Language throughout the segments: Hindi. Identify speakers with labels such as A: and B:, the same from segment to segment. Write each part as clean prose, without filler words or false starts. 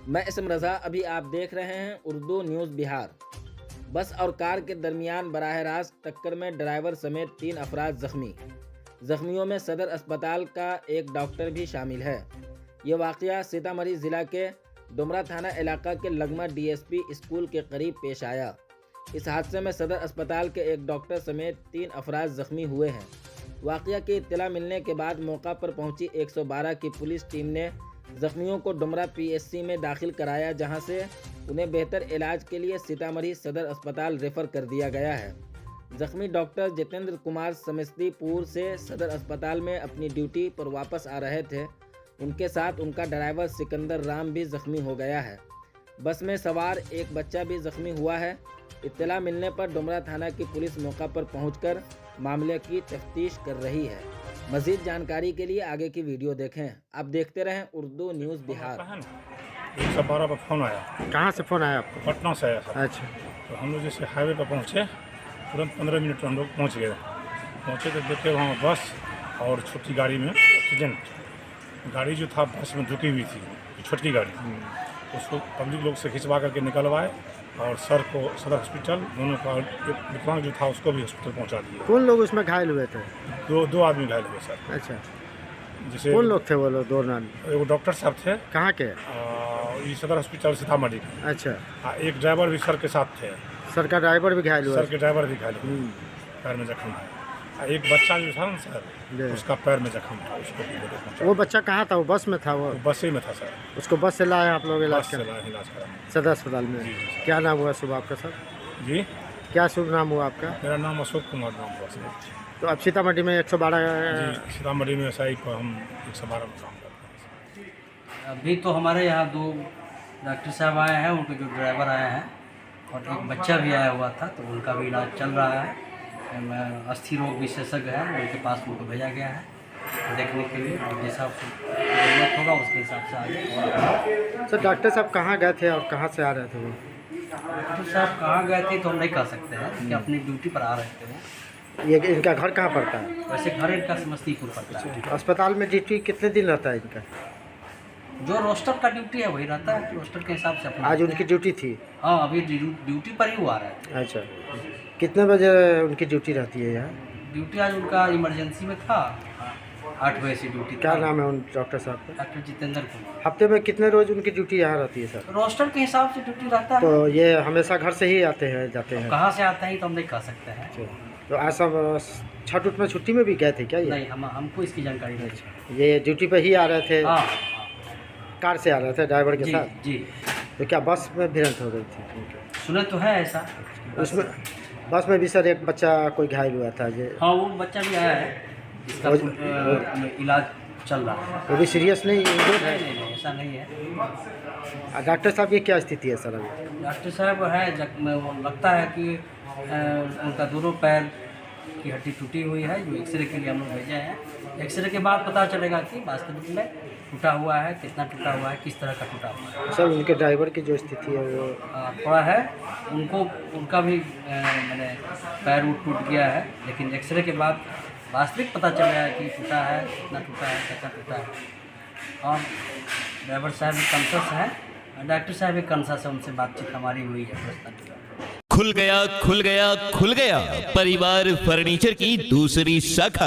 A: मैं इसम रज़ा। अभी आप देख रहे हैं उर्दू न्यूज़ बिहार। बस और कार के दरमियान बराह रास्त टक्कर में ड्राइवर समेत 3 अफराद जख्मी। जख्मियों में सदर अस्पताल का एक डॉक्टर भी शामिल है। ये वाक़या सीतामढ़ी ज़िला के डुमरा थाना इलाका के लगमा डीएसपी स्कूल के करीब पेश आया। इस हादसे में सदर अस्पताल के एक डॉक्टर समेत 3 अफराद जख्मी हुए हैं। वाक़या की इत्तला मिलने के बाद मौका पर पहुंची 112 की पुलिस टीम ने जख्मियों को डुमरा पीएचसी में दाखिल कराया, जहां से उन्हें बेहतर इलाज के लिए सीतामढ़ी सदर अस्पताल रेफर कर दिया गया है। जख्मी डॉक्टर जितेंद्र कुमार समस्तीपुर से सदर अस्पताल में अपनी ड्यूटी पर वापस आ रहे थे। उनके साथ उनका ड्राइवर सिकंदर राम भी जख्मी हो गया है। बस में सवार एक बच्चा भी जख्मी हुआ है। इत्तला मिलने पर डुमरा थाना की पुलिस मौका पर पहुंचकर मामले की तफ्तीश कर रही है। मज़ीद जानकारी के लिए आगे की वीडियो देखें। आप देखते रहें उर्दू न्यूज़ बिहार।
B: 112 पर फ़ोन आया।
C: कहाँ से फ़ोन आया आपको?
B: पटना से आया सर।
C: अच्छा।
B: तो हम लोग जैसे हाईवे पर पहुँचे, तुरंत 15 मिनट में हम लोग पहुँच गए। पहुँचे तो देखे वहाँ बस और छोटी गाड़ी में एक्सीडेंट। गाड़ी जो था बस में झुकी हुई थी, छोटी गाड़ी, उसको पब्लिक लोग से खिंचवा करके निकलवाए और सर को सदर हॉस्पिटल, दोनों का विकलांग जो था उसको भी हॉस्पिटल पहुंचा दिए।
C: कौन लोग उसमें घायल हुए थे?
B: दो आदमी घायल हुए सर।
C: अच्छा,
B: जैसे
C: कौन लोग थे वो लोग? दो नाम?
B: एगो डॉक्टर साहब थे।
C: कहाँ के?
B: ये सदर हॉस्पिटल सीतामढ़ी के।
C: अच्छा।
B: एक ड्राइवर भी सर के साथ थे।
C: सर का ड्राइवर भी घायल हुआ?
B: सर के ड्राइवर भी घायल हुए, पैर में जख्म है। एक बच्चा जो था ना सर, उसका पैर में जख्म था, उसको भी पहुंचा।
C: वो बच्चा कहाँ था? वो बस में था? वो
B: बस ही में था सर।
C: उसको बस से लाए आप लोग इलाज करा?
B: इलाज करा
C: सदर अस्पताल में।
B: जी।
C: क्या नाम हुआ शुभ आपका सर?
B: जी,
C: क्या शुभ नाम हुआ आपका?
B: मेरा नाम अशोक कुमार नाम हुआ सर।
C: तो अब सीतामढ़ी में 112
B: जी, सीतामढ़ी में SI पर हम 112 में काम करते हैं।
D: अभी तो हमारे यहाँ 2 डॉक्टर साहब आए हैं, उनके जो ड्राइवर आए हैं और एक बच्चा भी आया हुआ था, तो उनका भी इलाज चल रहा है। अस्थि रोग विशेषज्ञ है, उनके पास उनको भेजा गया है देखने के लिए, और जैसा जरूरत होगा उसके हिसाब से आगे।
C: सर डॉक्टर साहब कहाँ गए थे और कहाँ से आ रहे थे वो?
D: डॉक्टर साहब कहाँ गए थे तो हम नहीं कह सकते हैं कि अपनी ड्यूटी पर आ रहे थे।
C: ये इनका घर कहाँ पड़ता है?
D: वैसे घर इनका समस्तीपुर पड़ता है।
C: अस्पताल में ड्यूटी कितने दिन रहता है इनका?
D: जो रोस्टर का ड्यूटी है वही रहता है, रोस्टर के हिसाब से अपना।
C: आज उनकी ड्यूटी थी?
D: हाँ, अभी ड्यूटी पर ही वो आ रहा है।
C: अच्छा, कितने बजे उनकी ड्यूटी रहती है यहाँ?
D: ड्यूटी आज उनका इमरजेंसी में था, 8 बजे से ड्यूटी।
C: क्या नाम है उन डॉक्टर साहब का?
D: डॉक्टर जितेंद्र कुमार।
C: हफ्ते में कितने रोज उनकी ड्यूटी यहाँ रहती है सर?
D: रोस्टर के हिसाब से ड्यूटी रहता है।
C: तो ये हमेशा घर से ही आते हैं जाते हैं?
D: कहाँ से आते हैं तो हम नहीं कह सकते हैं।
C: तो आज सब छठ उठ में छुट्टी में भी गए थे क्या ये?
D: नहीं, हमको इसकी जानकारी नहीं है।
C: ये ड्यूटी पे ही आ रहे थे?
D: हाँ,
C: कार से आ रहे थे ड्राइवर के
D: जी,
C: साथ?
D: जी।
C: तो क्या बस में भिड़ंत हो गई थी?
D: सुने तो है ऐसा।
C: उसमें बस में भी सर एक बच्चा कोई घायल हुआ था जो?
D: हाँ, वो बच्चा भी आया है, इसका इलाज चल रहा है।
C: वो भी सीरियस नहीं?
D: नहीं, ऐसा नहीं है।
C: डॉक्टर साहब की क्या स्थिति है सर अभी?
D: डॉक्टर साहब है वो लगता है कि उनका दोनों पैर की हड्डी टूटी हुई है, जो एक्सरे के लिए हम लोग भेजे हैं। एक्सरे के बाद पता चलेगा कि वास्तविक में टूटा हुआ है, कितना टूटा हुआ है, किस तरह का टूटा हुआ है।
C: सर उनके ड्राइवर की जो स्थिति है वो?
D: थोड़ा है, उनका भी मैंने पैर टूट गया है, लेकिन एक्सरे के बाद वास्तविक पता चलेगा कि टूटा है, कितना टूटा है, कैसा टूटा है। और ड्राइवर साहब भी कॉन्शस है, डॉक्टर साहब भी कॉन्शस है, उनसे बातचीत हमारी हुई है।
E: खुल गया खुल गया खुल गया परिवार फर्नीचर की दूसरी शाखा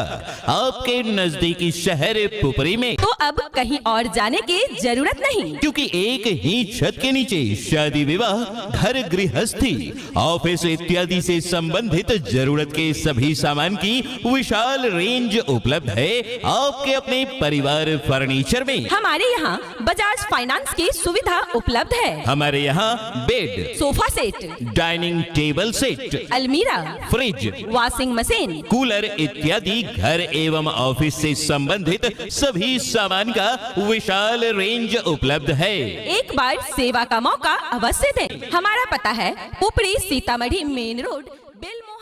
E: आपके नजदीकी शहर पुपरी में।
F: तो अब कहीं और जाने की जरूरत नहीं,
E: क्योंकि एक ही छत के नीचे शादी विवाह, घर गृहस्थी, ऑफिस इत्यादि से संबंधित जरूरत के सभी सामान की विशाल रेंज उपलब्ध है आपके अपने परिवार फर्नीचर में।
F: हमारे यहाँ बजाज फाइनेंस की सुविधा उपलब्ध है।
E: हमारे यहाँ bed,
F: sofa set,
E: dining table set,
F: अलमीरा,
E: फ्रिज,
F: वॉशिंग मशीन,
E: कूलर इत्यादि घर एवं ऑफिस से संबंधित सभी सामान का विशाल रेंज उपलब्ध है।
F: एक बार सेवा का मौका अवश्य दें। हमारा पता है पुपरी सीतामढ़ी मेन रोड, बेलमोहन।